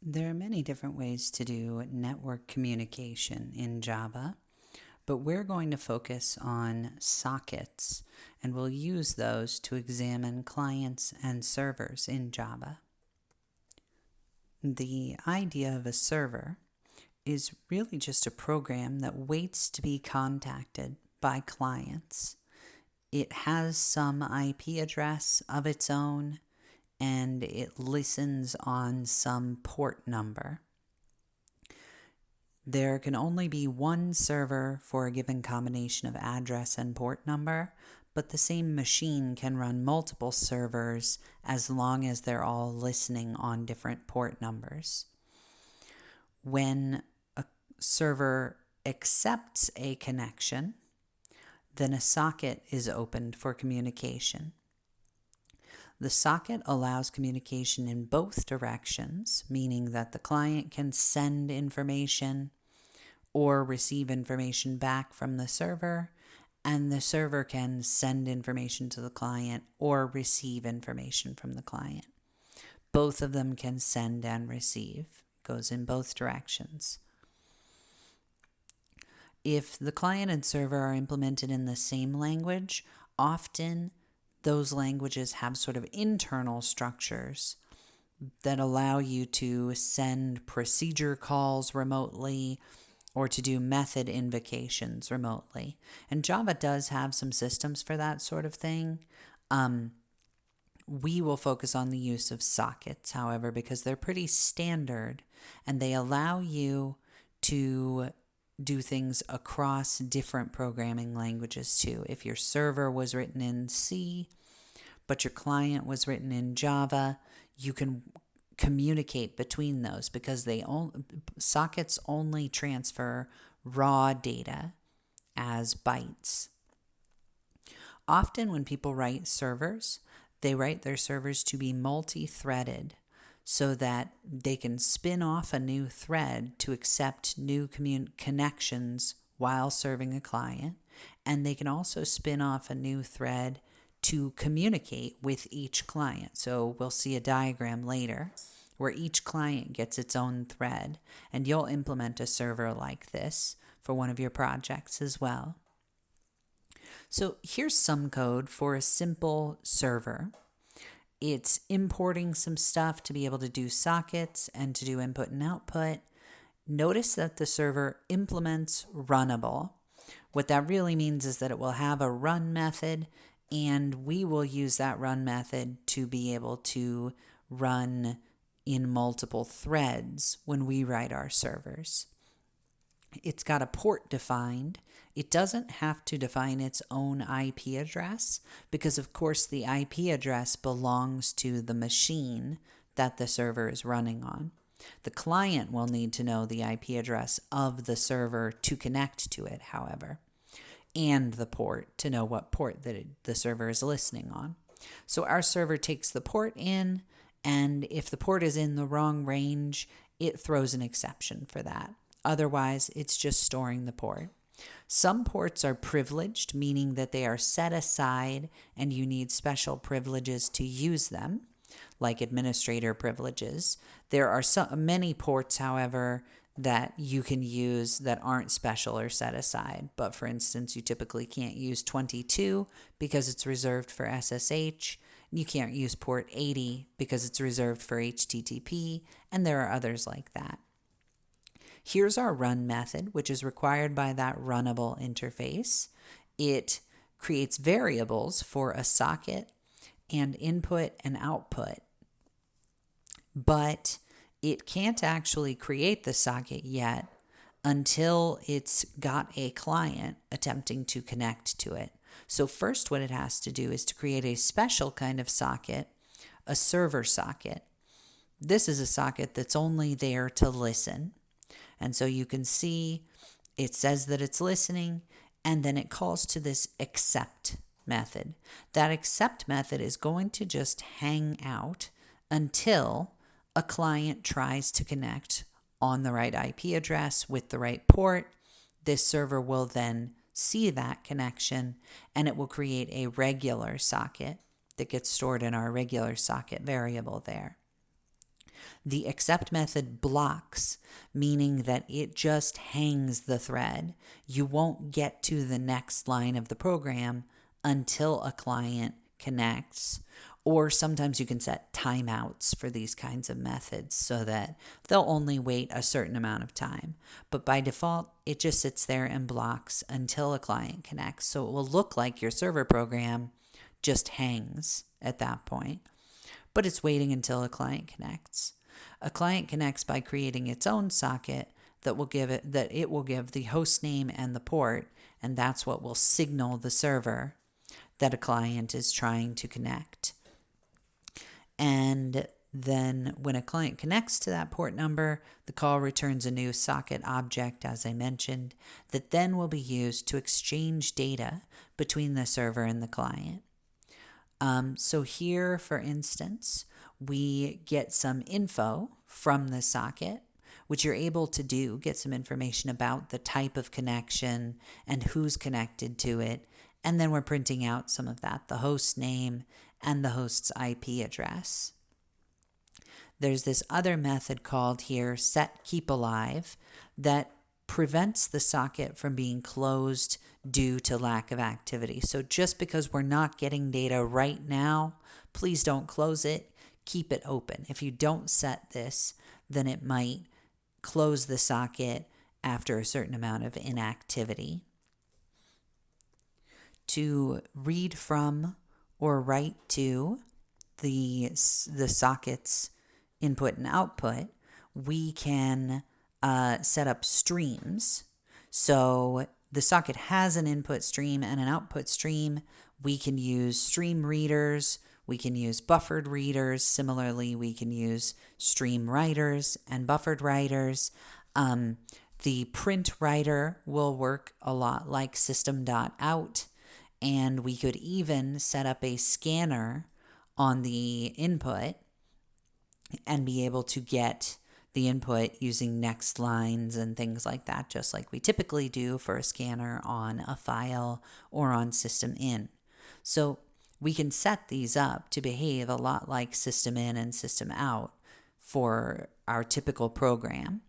There are many different ways to do network communication in Java, but we're going to focus on sockets, and we'll use those to examine clients and servers in Java. The idea of a server is really just a program that waits to be contacted by clients. It has some IP address of its own, and it listens on some port number. There can only be one server for a given combination of address and port number, but the same machine can run multiple servers as long as they're all listening on different port numbers. When a server accepts a connection, then a socket is opened for communication. The socket allows communication in both directions, meaning that the client can send information or receive information back from the server, and the server can send information to the client or receive information from the client. Both of them can send and receive. It goes in both directions. If the client and server are implemented in the same language, often those languages have sort of internal structures that allow you to send procedure calls remotely or to do method invocations remotely. And Java does have some systems for that sort of thing. We will focus on the use of sockets, however, because they're pretty standard and they allow you to do things across different programming languages too. If your server was written in C, but your client was written in Java, you can communicate between those because sockets only transfer raw data as bytes. Often when people write servers, they write their servers to be multi-threaded so that they can spin off a new thread to accept new connections while serving a client, and they can also spin off a new thread to communicate with each client. So we'll see a diagram later where each client gets its own thread, and you'll implement a server like this for one of your projects as well. So here's some code for a simple server. It's importing some stuff to be able to do sockets and to do input and output. Notice that the server implements runnable. What that really means is that it will have a run method, and we will use that run method to be able to run in multiple threads when we write our servers. It's got a port defined. It doesn't have to define its own IP address because, of course, the IP address belongs to the machine that the server is running on. The client will need to know the IP address of the server to connect to it, however, and the port to know what port the server is listening on. So our server takes the port in, and if the port is in the wrong range, it throws an exception for that. Otherwise, it's just storing the port. Some ports are privileged, meaning that they are set aside and you need special privileges to use them, like administrator privileges. There are many ports, however, that you can use that aren't special or set aside. But for instance, you typically can't use 22 because it's reserved for SSH. You can't use port 80 because it's reserved for HTTP, and there are others like that. Here's our run method, which is required by that runnable interface. It creates variables for a socket and input and output, but it can't actually create the socket yet until it's got a client attempting to connect to it. So first what it has to do is to create a special kind of socket, a server socket. This is a socket that's only there to listen. And so you can see it says that it's listening, and then it calls to this accept method. That accept method is going to just hang out until a client tries to connect on the right IP address with the right port. This server will then see that connection, and it will create a regular socket that gets stored in our regular socket variable there. The accept method blocks, meaning that it just hangs the thread. You won't get to the next line of the program until a client connects. Or sometimes you can set timeouts for these kinds of methods so that they'll only wait a certain amount of time. But by default, it just sits there and blocks until a client connects. So it will look like your server program just hangs at that point, but it's waiting until a client connects. A client connects by creating its own socket that it will give the host name and the port, and that's what will signal the server that a client is trying to connect. And then when a client connects to that port number, the call returns a new socket object, as I mentioned, that then will be used to exchange data between the server and the client. So here, for instance, we get some info from the socket, which you're able to get some information about the type of connection and who's connected to it. And then we're printing out some of that, the host name and the host's IP address. There's this other method called here set keep alive that prevents the socket from being closed due to lack of activity. So just because we're not getting data right now, please don't close it. Keep it open. If you don't set this, then it might close the socket after a certain amount of inactivity. To read from or write to the socket's input and output, we can set up streams. So the socket has an input stream and an output stream. We can use stream readers. We can use buffered readers. Similarly, we can use stream writers and buffered writers. The print writer will work a lot like system.out, and we could even set up a scanner on the input and be able to get the input using next lines and things like that, just like we typically do for a scanner on a file or on system in. So we can set these up to behave a lot like system in and system out for our typical program.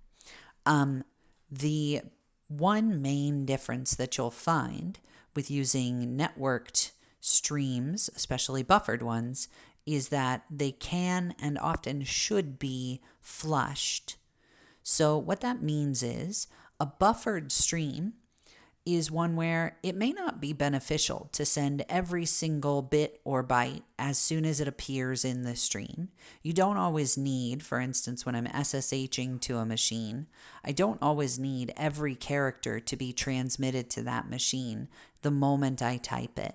The one main difference that you'll find with using networked streams, especially buffered ones, is that they can and often should be flushed. So what that means is a buffered stream is one where it may not be beneficial to send every single bit or byte as soon as it appears in the stream. You don't always need, for instance, when I'm SSHing to a machine, I don't always need every character to be transmitted to that machine the moment I type it.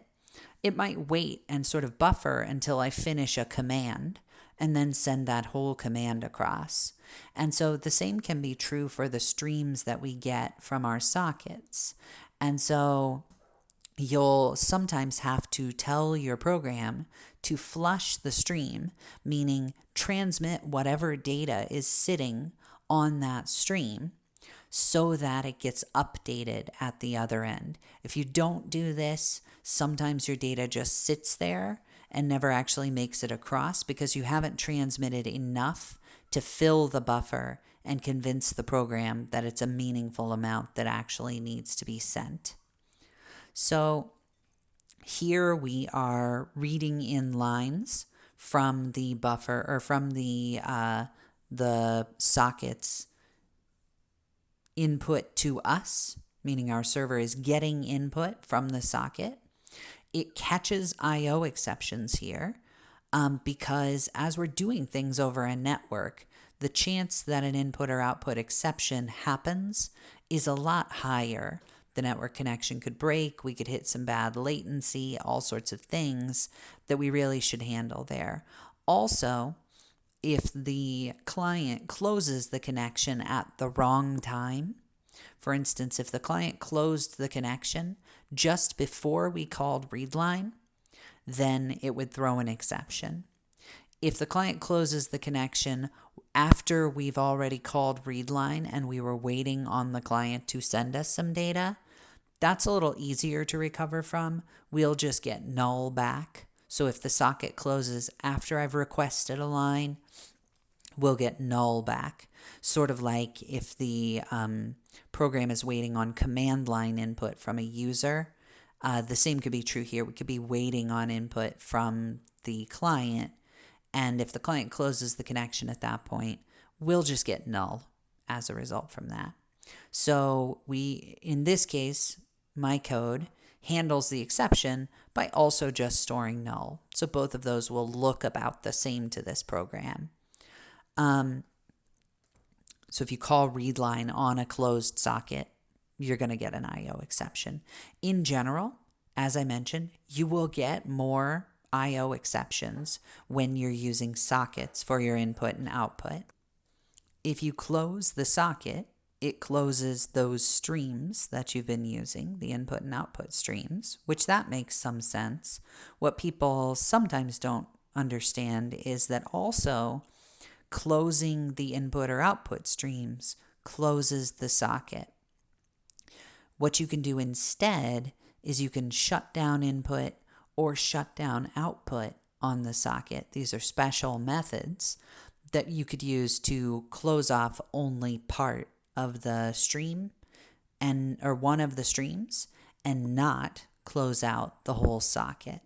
It might wait and sort of buffer until I finish a command and then send that whole command across. And so the same can be true for the streams that we get from our sockets. And so you'll sometimes have to tell your program to flush the stream, meaning transmit whatever data is sitting on that stream so that it gets updated at the other end. If you don't do this, sometimes your data just sits there and never actually makes it across because you haven't transmitted enough to fill the buffer and convince the program that it's a meaningful amount that actually needs to be sent. So here we are reading in lines from the buffer or from the socket's input to us, meaning our server is getting input from the socket. It catches I/O exceptions here because as we're doing things over a network, the chance that an input or output exception happens is a lot higher. The network connection could break, we could hit some bad latency, all sorts of things that we really should handle there. Also, if the client closes the connection at the wrong time, for instance, if the client closed the connection just before we called readline, then it would throw an exception. If the client closes the connection after we've already called readline and we were waiting on the client to send us some data, that's a little easier to recover from. We'll just get null back. So if the socket closes after I've requested a line will get null back. Sort of like if the program is waiting on command line input from a user. The same could be true here. We could be waiting on input from the client, and if the client closes the connection at that point, we'll just get null as a result from that. So in this case, my code handles the exception by also just storing null. So both of those will look about the same to this program. So if you call readline on a closed socket, you're going to get an IO exception. In general, as I mentioned, you will get more IO exceptions when you're using sockets for your input and output. If you close the socket, it closes those streams that you've been using, the input and output streams, which that makes some sense. What people sometimes don't understand is that also closing the input or output streams closes the socket. What you can do instead is you can shut down input or shut down output on the socket. These are special methods that you could use to close off only part of the stream or one of the streams and not close out the whole socket.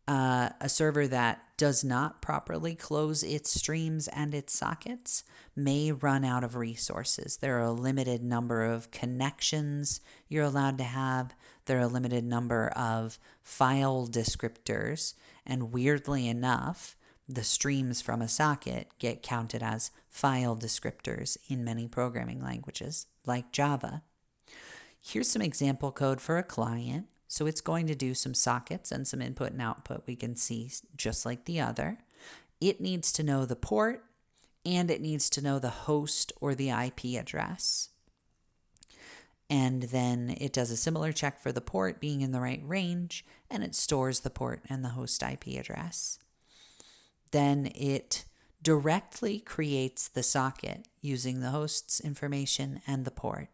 A server that does not properly close its streams and its sockets may run out of resources. There are a limited number of connections you're allowed to have. There are a limited number of file descriptors. And weirdly enough, the streams from a socket get counted as file descriptors in many programming languages, like Java. Here's some example code for a client. So it's going to do some sockets and some input and output we can see just like the other. It needs to know the port and it needs to know the host or the IP address. And then it does a similar check for the port being in the right range, and it stores the port and the host IP address. Then it directly creates the socket using the host's information and the port.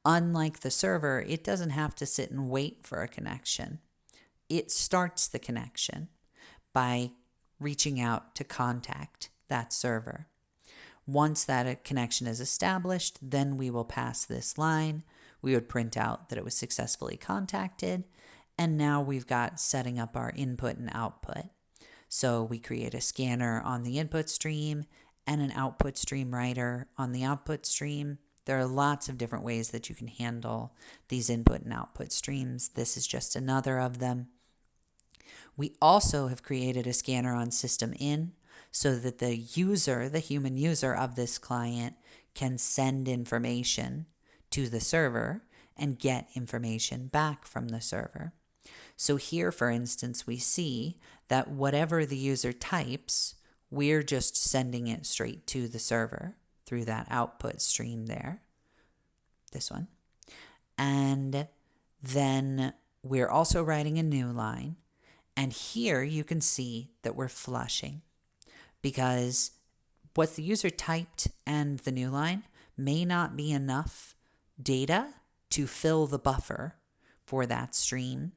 Unlike the server, it doesn't have to sit and wait for a connection. It starts the connection by reaching out to contact that server. Once that connection is established, then we will pass this line. We would print out that it was successfully contacted, and now we've got setting up our input and output. So we create a scanner on the input stream and an output stream writer on the output stream. There are lots of different ways that you can handle these input and output streams. This is just another of them. We also have created a scanner on system in so that the user, the human user of this client, can send information to the server and get information back from the server. So here, for instance, we see that whatever the user types, we're just sending it straight to the server through that output stream there, this one. And then we're also writing a new line. And here you can see that we're flushing because what the user typed and the new line may not be enough data to fill the buffer for that stream.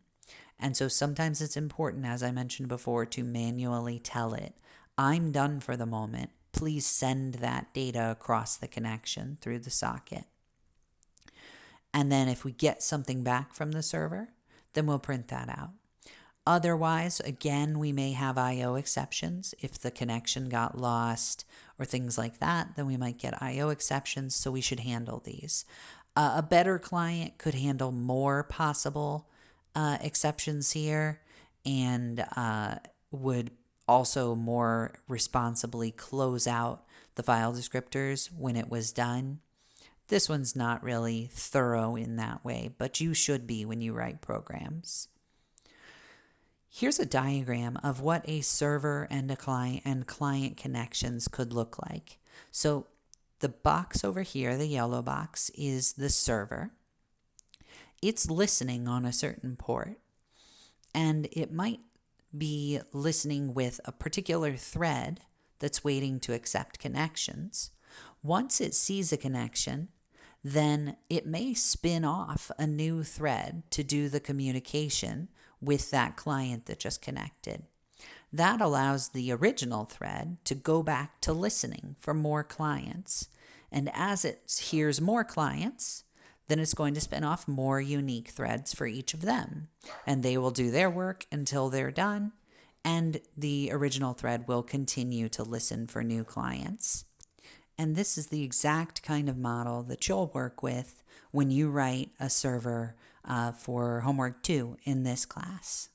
And so sometimes it's important, as I mentioned before, to manually tell it, I'm done for the moment. Please send that data across the connection through the socket. And then if we get something back from the server, then we'll print that out. Otherwise, again, we may have IO exceptions. If the connection got lost or things like that, then we might get IO exceptions, so we should handle these. A better client could handle more possible exceptions here and would also more responsibly close out the file descriptors when it was done. This one's not really thorough in that way, but you should be when you write programs. Here's a diagram of what a server and a client and client connections could look like. So the box over here, the yellow box, is the server. It's listening on a certain port, and it might be listening with a particular thread that's waiting to accept connections. Once it sees a connection, then it may spin off a new thread to do the communication with that client that just connected. That allows the original thread to go back to listening for more clients. And as it hears more clients, then it's going to spin off more unique threads for each of them. And they will do their work until they're done, and the original thread will continue to listen for new clients. And this is the exact kind of model that you'll work with when you write a server for homework 2 in this class.